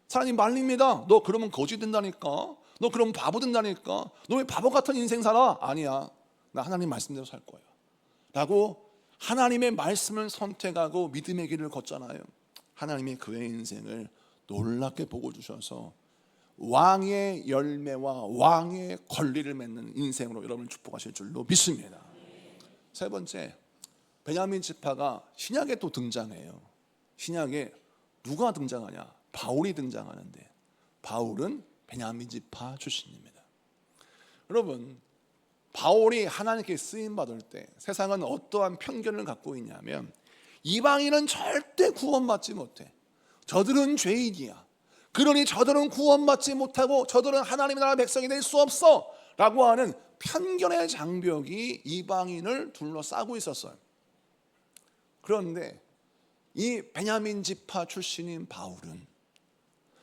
사람이 말립니다. 너 그러면 거지 된다니까. 너 그러면 바보 된다니까. 너 왜 바보 같은 인생 살아? 아니야. 나 하나님 말씀대로 살 거야. 라고 하나님의 말씀을 선택하고 믿음의 길을 걷잖아요. 하나님이 그의 인생을 놀랍게 복을 주셔서 왕의 열매와 왕의 권리를 맺는 인생으로 여러분을 축복하실 줄로 믿습니다. 세 번째, 베냐민 지파가 신약에 또 등장해요. 신약에 누가 등장하냐? 바울이 등장하는데 바울은 베냐민 지파 출신입니다. 여러분, 바울이 하나님께 쓰임 받을 때 세상은 어떠한 편견을 갖고 있냐면 이방인은 절대 구원받지 못해. 저들은 죄인이야. 그러니 저들은 구원받지 못하고 저들은 하나님의 나라 백성이 될 수 없어 라고 하는 편견의 장벽이 이방인을 둘러싸고 있었어요. 그런데 이 베냐민 지파 출신인 바울은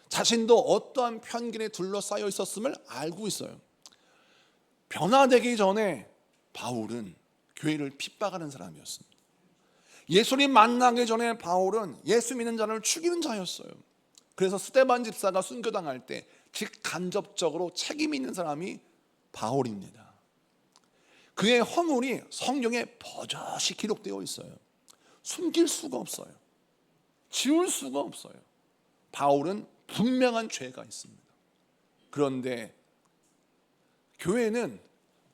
자신도 어떠한 편견에 둘러싸여 있었음을 알고 있어요. 변화되기 전에 바울은 교회를 핍박하는 사람이었습니다. 예수님 만나기 전에 바울은 예수 믿는 자를 죽이는 자였어요. 그래서 스데반 집사가 순교당할 때 직간접적으로 책임 있는 사람이 바울입니다. 그의 허물이 성경에 버젓이 기록되어 있어요. 숨길 수가 없어요. 지울 수가 없어요. 바울은 분명한 죄가 있습니다. 그런데 교회는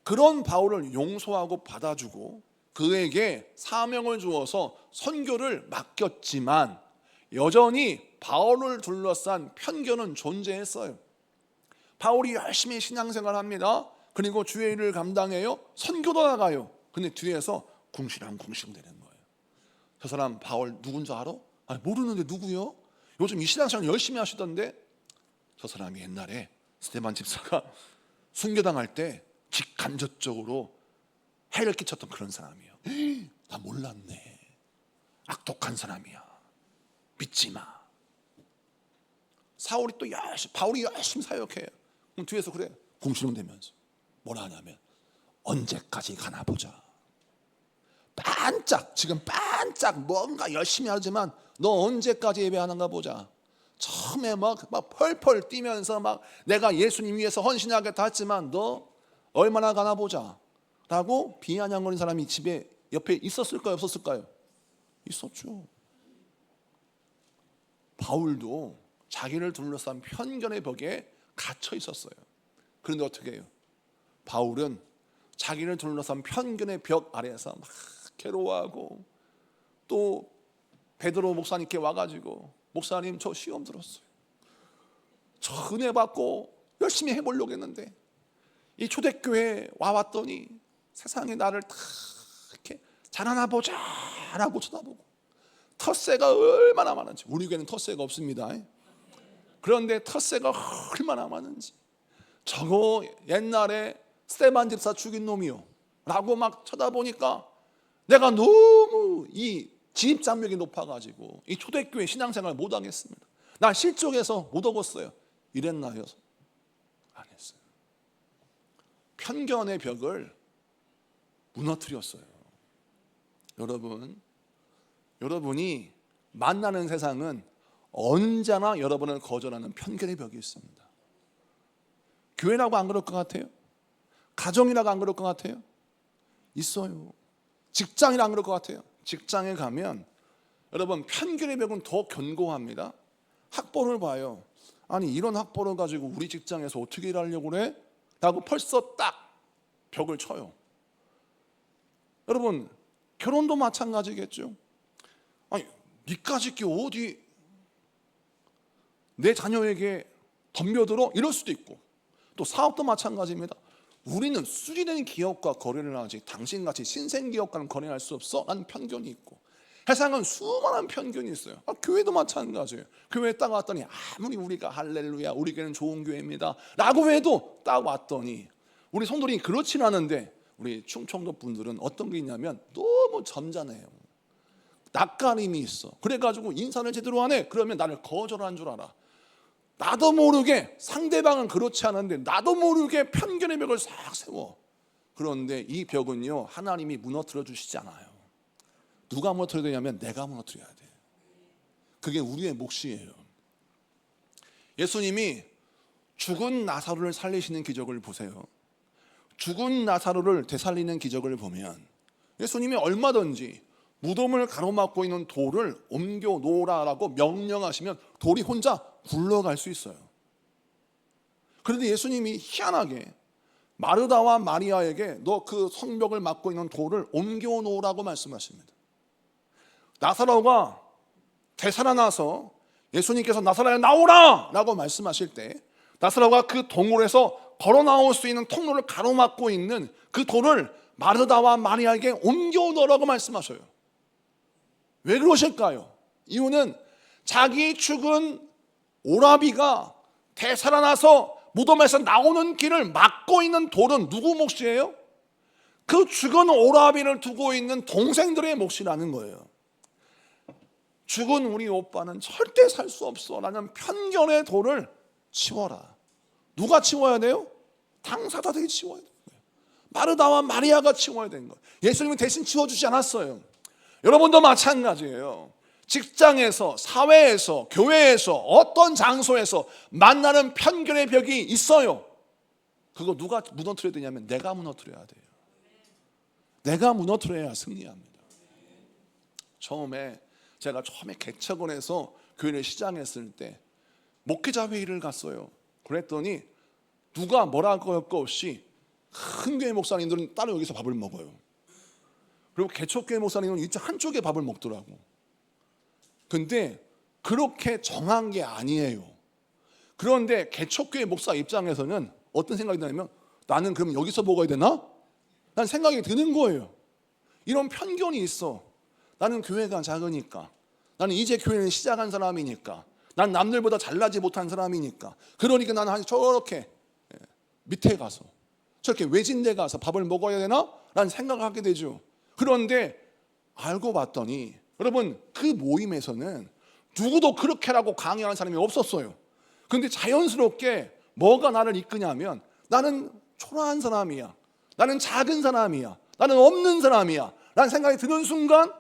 그런 바울을 용서하고 받아주고 그에게 사명을 주어서 선교를 맡겼지만 여전히 바울을 둘러싼 편견은 존재했어요. 바울이 열심히 신앙생활을 합니다. 그리고 주의 일을 감당해요. 선교도 나가요. 근데 뒤에서 궁시렁궁시렁 되는 거예요. 저 사람 바울 누군지 알아? 아니, 모르는데 누구요? 요즘 이 신앙생활 열심히 하시던데. 저 사람이 옛날에 스데반 집사가 순교당할 때 직간접적으로 해를 끼쳤던 그런 사람이에요. 나 몰랐네. 악독한 사람이야. 믿지 마. 바울이 열심히 사역해요. 그럼 뒤에서 그래 궁시렁대면서 뭐라 하냐면 언제까지 가나 보자. 지금 반짝 뭔가 열심히 하지만 너 언제까지 예배하는가 보자. 처음에 막 펄펄 뛰면서 막 내가 예수님 위해서 헌신하겠다 했지만 너 얼마나 가나 보자 라고 비아냥거리는 사람이 집에 옆에 있었을까요? 없었을까요? 있었죠. 바울도 자기를 둘러싼 편견의 벽에 갇혀 있었어요. 그런데 어떻게 해요? 바울은 자기를 둘러싼 편견의 벽 아래에서 막 괴로워하고 또 베드로 목사님께 와가지고 목사님 저 시험 들었어요. 저 은혜 받고 열심히 해보려고 했는데 이 초대교회에 와봤더니 세상에 나를 다 이렇게 잘하나 보자 라고 쳐다보고 텃세가 얼마나 많은지. 우리 교회는 텃세가 없습니다. 그런데 텃세가 얼마나 많은지. 저거 옛날에 스데반 집사 죽인 놈이요 라고 막 쳐다보니까 내가 너무 이 진입장벽이 높아가지고 이 초대교회 신앙생활을 못하겠습니다. 나 실족해서 못 얻었어요. 이랬나요? 안 했어요. 편견의 벽을 무너뜨렸어요. 여러분이 만나는 세상은 언제나 여러분을 거절하는 편견의 벽이 있습니다. 교회라고 안 그럴 것 같아요? 가정이라고 안 그럴 것 같아요? 있어요. 직장이라 안 그럴 것 같아요? 직장에 가면 여러분, 편견의 벽은 더 견고합니다. 학벌을 봐요. 아니, 이런 학벌을 가지고 우리 직장에서 어떻게 일하려고 그래? 라고 벌써 딱 벽을 쳐요. 여러분, 결혼도 마찬가지겠죠. 아니, 니까짓 게 어디 내 자녀에게 덤벼들어? 이럴 수도 있고, 또 사업도 마찬가지입니다. 우리는 수리된 기업과 거래를 하지 당신같이 신생기업과는 거래할 수 없어? 라는 편견이 있고, 세상은 수많은 편견이 있어요. 교회도 마찬가지예요. 교회에 딱 왔더니 아무리 우리가 할렐루야 우리 교회는 좋은 교회입니다 라고 해도 딱 왔더니 우리 성도들이 그렇진 않은데, 우리 충청도 분들은 어떤 게 있냐면 너무 점잖아요. 낯가림이 있어. 그래가지고 인사를 제대로 안 해. 그러면 나를 거절한 줄 알아. 나도 모르게, 상대방은 그렇지 않은데 나도 모르게 편견의 벽을 싹 세워. 그런데 이 벽은요, 하나님이 무너뜨려 주시지 않아요. 누가 무너뜨려야 되냐면 내가 무너뜨려야 돼. 그게 우리의 몫이에요. 예수님이 죽은 나사로를 살리시는 기적을 보세요. 죽은 나사로를 되살리는 기적을 보면 예수님이 얼마든지 무덤을 가로막고 있는 돌을 옮겨 놓으라라고 명령하시면 돌이 혼자 굴러갈 수 있어요. 그런데 예수님이 희한하게 마르다와 마리아에게 너 그 성벽을 막고 있는 돌을 옮겨 놓으라고 말씀하십니다. 나사로가 되살아나서 예수님께서 나사로야 나오라 라고 말씀하실 때 나사로가 그 동굴에서 걸어 나올 수 있는 통로를 가로막고 있는 그 돌을 마르다와 마리아에게 옮겨 놓으라고 말씀하셔요. 왜 그러실까요? 이유는 자기 죽은 오라비가 되살아나서 무덤에서 나오는 길을 막고 있는 돌은 누구 몫이에요? 그 죽은 오라비를 두고 있는 동생들의 몫이라는 거예요. 죽은 우리 오빠는 절대 살 수 없어 라는 편견의 돌을 치워라. 누가 치워야 돼요? 당사자들이 치워야 돼요. 마르다와 마리아가 치워야 되는 거예요. 예수님은 대신 치워주지 않았어요. 여러분도 마찬가지예요. 직장에서, 사회에서, 교회에서, 어떤 장소에서 만나는 편견의 벽이 있어요. 그거 누가 무너뜨려야 되냐면 내가 무너뜨려야 돼요. 내가 무너뜨려야 승리합니다. 제가 처음에 개척원에서 교회를 시작했을 때 목회자 회의를 갔어요. 그랬더니 누가 뭐라고 할 거 없이 큰 교회 목사님들은 따로 여기서 밥을 먹어요. 그리고 개척교회 목사님은 이쪽 한쪽에 밥을 먹더라고. 근데 그렇게 정한 게 아니에요. 그런데 개척교회 목사 입장에서는 어떤 생각이 드냐면 나는 그럼 여기서 먹어야 되나? 라는 생각이 드는 거예요. 이런 편견이 있어. 나는 교회가 작으니까, 나는 이제 교회를 시작한 사람이니까, 난 남들보다 잘나지 못한 사람이니까, 그러니까 나는 저렇게 밑에 가서 저렇게 외진 데 가서 밥을 먹어야 되나? 라는 생각을 하게 되죠. 그런데 알고 봤더니 여러분, 그 모임에서는 누구도 그렇게라고 강요하는 사람이 없었어요. 그런데 자연스럽게 뭐가 나를 이끄냐면 나는 초라한 사람이야, 나는 작은 사람이야, 나는 없는 사람이야 라는 생각이 드는 순간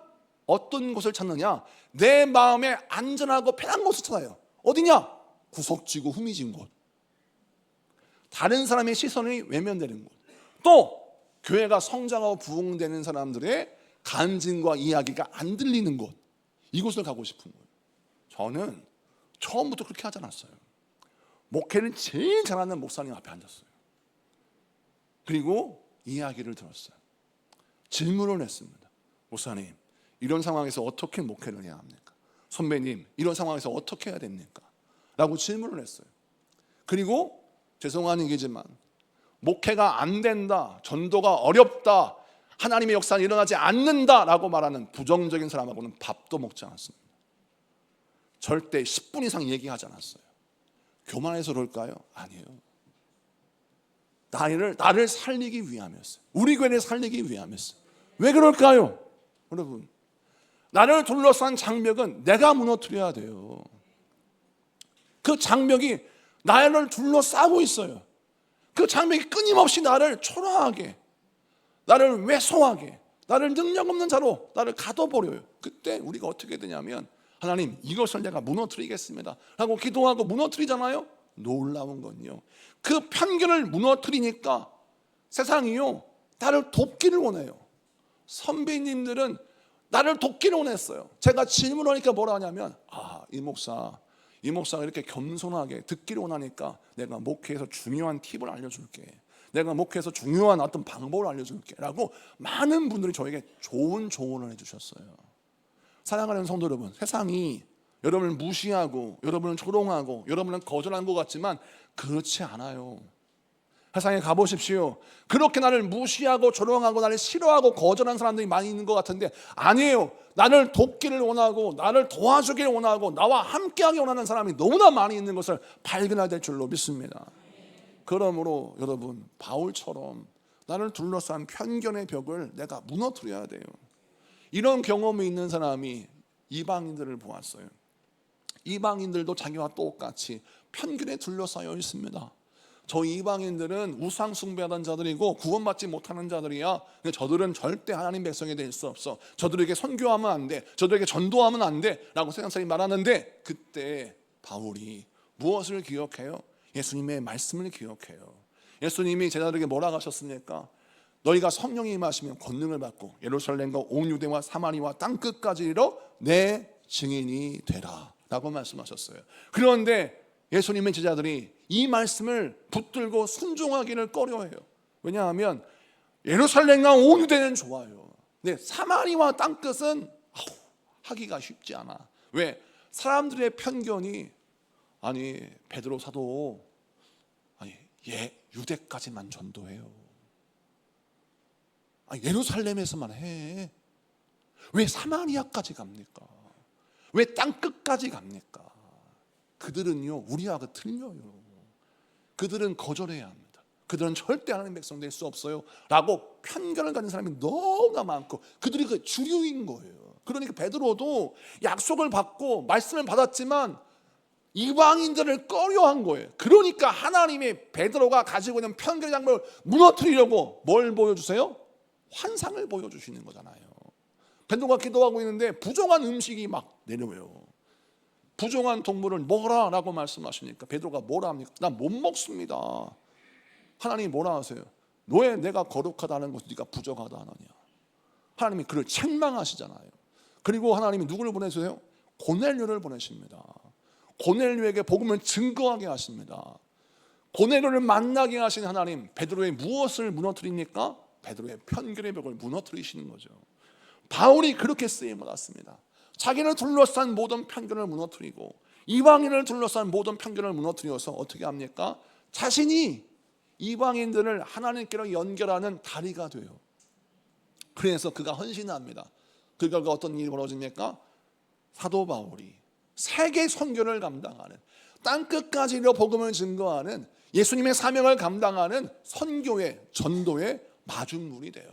어떤 곳을 찾느냐? 내 마음에 안전하고 편한 곳을 찾아요. 어디냐? 구석지고 후미진 곳, 다른 사람의 시선이 외면되는 곳, 또 교회가 성장하고 부흥되는 사람들의 간증과 이야기가 안 들리는 곳, 이곳을 가고 싶은 거예요. 저는 처음부터 그렇게 하지 않았어요. 목회를 제일 잘하는 목사님 앞에 앉았어요. 그리고 이야기를 들었어요. 질문을 했습니다. 목사님, 이런 상황에서 어떻게 목회를 해야 합니까? 선배님, 이런 상황에서 어떻게 해야 됩니까? 라고 질문을 했어요. 그리고 죄송한 얘기지만 목회가 안 된다, 전도가 어렵다, 하나님의 역사는 일어나지 않는다라고 말하는 부정적인 사람하고는 밥도 먹지 않았습니다. 절대 10분 이상 얘기하지 않았어요. 교만해서 그럴까요? 아니에요. 나를 살리기 위함이었어요. 우리 교회를 살리기 위함이었어요. 왜 그럴까요? 여러분, 나를 둘러싼 장벽은 내가 무너뜨려야 돼요. 그 장벽이 나를 둘러싸고 있어요. 그 장벽이 끊임없이 나를 초라하게, 나를 왜소하게, 나를 능력 없는 자로 나를 가둬버려요. 그때 우리가 어떻게 되냐면 하나님, 이것을 내가 무너뜨리겠습니다 라고 기도하고 무너뜨리잖아요. 놀라운 건요, 그 편견을 무너뜨리니까 세상이요 나를 돕기를 원해요. 선배님들은 나를 돕기를 원했어요. 제가 질문하니까 뭐라 하냐면 이 목사가 이렇게 겸손하게 듣기를 원하니까 내가 목회에서 중요한 팁을 알려줄게, 내가 목회에서 중요한 어떤 방법을 알려줄게 라고 많은 분들이 저에게 좋은 조언을 해주셨어요. 사랑하는 성도 여러분, 세상이 여러분을 무시하고 여러분을 조롱하고 여러분을 거절한 것 같지만 그렇지 않아요. 세상에 가보십시오. 그렇게 나를 무시하고 조롱하고 나를 싫어하고 거절한 사람들이 많이 있는 것 같은데 아니에요. 나를 돕기를 원하고 나를 도와주기를 원하고 나와 함께하기 원하는 사람이 너무나 많이 있는 것을 발견해야 될 줄로 믿습니다. 그러므로 여러분, 바울처럼 나를 둘러싼 편견의 벽을 내가 무너뜨려야 돼요. 이런 경험이 있는 사람이 이방인들을 보았어요. 이방인들도 자기와 똑같이 편견에 둘러싸여 있습니다. 저 이방인들은 우상 숭배하던 자들이고 구원받지 못하는 자들이야. 근데 저들은 절대 하나님 백성이 될 수 없어. 저들에게 선교하면 안 돼. 저들에게 전도하면 안 돼. 라고 세상 사람이 말하는데 그때 바울이 무엇을 기억해요? 예수님의 말씀을 기억해요. 예수님이 제자들에게 뭐라고 하셨습니까? 너희가 성령이 임하시면 권능을 받고 예루살렘과 온 유대와 사마리와 땅끝까지 이르러 내 증인이 되라 라고 말씀하셨어요. 그런데 예수님의 제자들이 이 말씀을 붙들고 순종하기를 꺼려해요. 왜냐하면 예루살렘과 온 유대는 좋아요. 근데 사마리와 땅끝은 하기가 쉽지 않아. 왜? 사람들의 편견이 베드로 사도 유대까지만 전도해요. 예루살렘에서만 해. 왜 사마리아까지 갑니까? 왜 땅끝까지 갑니까? 그들은요, 우리하고 틀려요. 그들은 거절해야 합니다. 그들은 절대 하나님 백성 될 수 없어요 라고 편견을 가진 사람이 너무나 많고 그들이 그 주류인 거예요. 그러니까 베드로도 약속을 받고 말씀을 받았지만 이방인들을 꺼려한 거예요. 그러니까 하나님의 베드로가 가지고 있는 편견의 장벽을 무너뜨리려고 뭘 보여주세요? 환상을 보여주시는 거잖아요. 베드로가 기도하고 있는데 부정한 음식이 막 내려와요. 부정한 동물을 먹어라 라고 말씀하시니까 베드로가 뭐라 합니까? 난 못 먹습니다. 하나님이 뭐라 하세요? 왜 내가 거룩하다는 것을 네가 부정하다 하느냐? 하나님이 그를 책망하시잖아요. 그리고 하나님이 누구를 보내세요? 고넬료를 보내십니다. 고넬료에게 복음을 증거하게 하십니다. 고넬료를 만나게 하신 하나님, 베드로의 무엇을 무너뜨립니까? 베드로의 편견의 벽을 무너뜨리시는 거죠. 바울이 그렇게 쓰임 받았습니다. 자기를 둘러싼 모든 편견을 무너뜨리고 이방인을 둘러싼 모든 편견을 무너뜨려서 어떻게 합니까? 자신이 이방인들을 하나님께로 연결하는 다리가 돼요. 그래서 그가 헌신합니다. 그 결과 어떤 일이 벌어집니까? 사도 바울이 세계 선교를 감당하는, 땅끝까지 이르러 복음을 증거하는, 예수님의 사명을 감당하는 선교의 전도의 마중물이 돼요.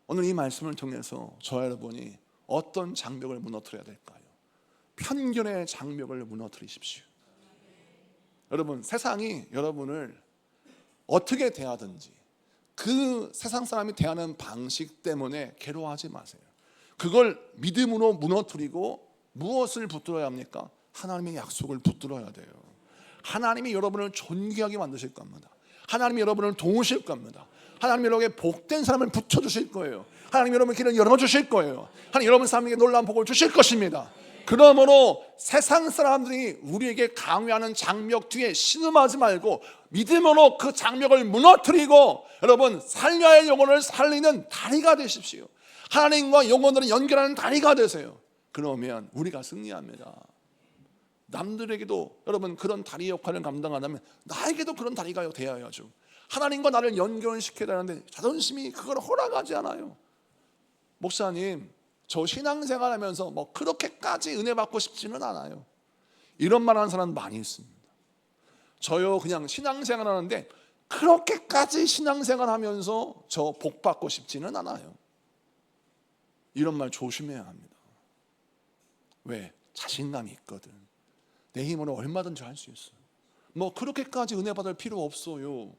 오늘 이 말씀을 통해서 저와 여러분이 어떤 장벽을 무너뜨려야 될까요? 편견의 장벽을 무너뜨리십시오. 여러분, 세상이 여러분을 어떻게 대하든지 그 세상 사람이 대하는 방식 때문에 괴로워하지 마세요. 그걸 믿음으로 무너뜨리고 무엇을 붙들어야 합니까? 하나님의 약속을 붙들어야 돼요. 하나님이 여러분을 존귀하게 만드실 겁니다. 하나님이 여러분을 도우실 겁니다. 하나님이 여러분에게 복된 사람을 붙여주실 거예요. 하나님이 여러분 길을 열어주실 거예요. 하나님 여러분 삶에게 놀라운 복을 주실 것입니다. 그러므로 세상 사람들이 우리에게 강요하는 장벽 뒤에 신음하지 말고 믿음으로 그 장벽을 무너뜨리고 여러분 살려야 할 영혼을 살리는 다리가 되십시오. 하나님과 영혼들을 연결하는 다리가 되세요. 그러면 우리가 승리합니다. 남들에게도 여러분 그런 다리 역할을 감당하려면 나에게도 그런 다리가 되어야죠. 하나님과 나를 연결시켜야 되는데 자존심이 그걸 허락하지 않아요. 목사님, 저 신앙생활 하면서 뭐 그렇게까지 은혜 받고 싶지는 않아요. 이런 말 하는 사람 많이 있습니다. 저요 그냥 신앙생활 하는데 그렇게까지 신앙생활 하면서 저 복 받고 싶지는 않아요. 이런 말 조심해야 합니다. 왜? 자신감이 있거든. 내 힘으로 얼마든지 할 수 있어요. 뭐 그렇게까지 은혜 받을 필요 없어요.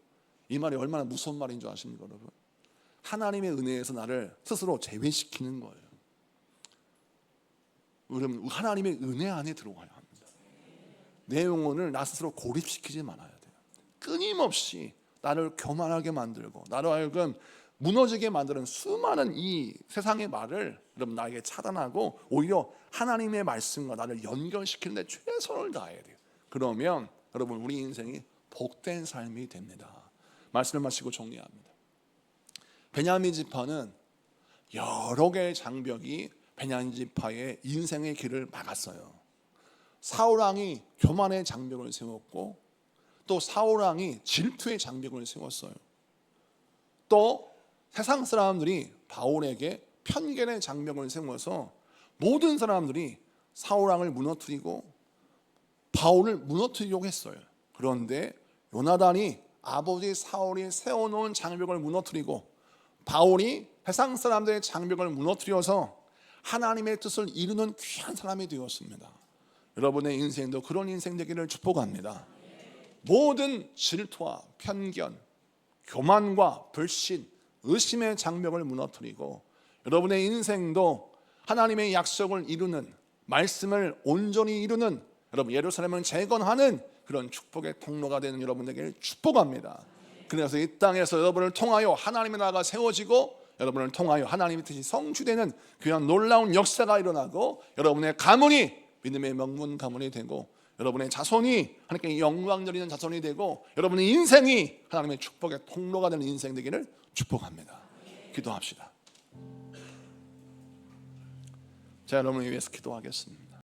이 말이 얼마나 무서운 말인 줄 아십니까 여러분? 하나님의 은혜에서 나를 스스로 제외시키는 거예요. 여러분 하나님의 은혜 안에 들어가야 합니다. 내 영혼을 나 스스로 고립시키지 말아야 돼요. 끊임없이 나를 교만하게 만들고 나로 하여금 무너지게 만드는 수많은 이 세상의 말을 여러분 나에게 차단하고 오히려 하나님의 말씀과 나를 연결시키는 데 최선을 다해야 돼요. 그러면 여러분 우리 인생이 복된 삶이 됩니다. 말씀을 마치고 정리합니다. 베냐민 지파는 여러 개의 장벽이 베냐민 지파의 인생의 길을 막았어요. 사울 왕이 교만의 장벽을 세웠고, 또 사울 왕이 질투의 장벽을 세웠어요. 또 세상 사람들이 바울에게 편견의 장벽을 세워서 모든 사람들이 사울 왕을 무너뜨리고 바울을 무너뜨리려고 했어요. 그런데 요나단이 아버지 사울이 세워놓은 장벽을 무너뜨리고 바울이 세상 사람들의 장벽을 무너뜨려서 하나님의 뜻을 이루는 귀한 사람이 되었습니다. 여러분의 인생도 그런 인생 되기를 축복합니다. 모든 질투와 편견, 교만과 불신, 의심의 장벽을 무너뜨리고 여러분의 인생도 하나님의 약속을 이루는, 말씀을 온전히 이루는, 여러분 예루살렘을 재건하는 그런 축복의 통로가 되는 여러분 되기를 축복합니다. 그래서 이 땅에서 여러분을 통하여 하나님의 나라가 세워지고 여러분을 통하여 하나님의 뜻이 성취되는 그런 놀라운 역사가 일어나고 여러분의 가문이 믿음의 명문 가문이 되고 여러분의 자손이 하나님께 영광 드리는 자손이 되고 여러분의 인생이 하나님의 축복의 통로가 되는 인생 되기를 축복합니다. 기도합시다. 자, 여러분을 위해서 기도하겠습니다.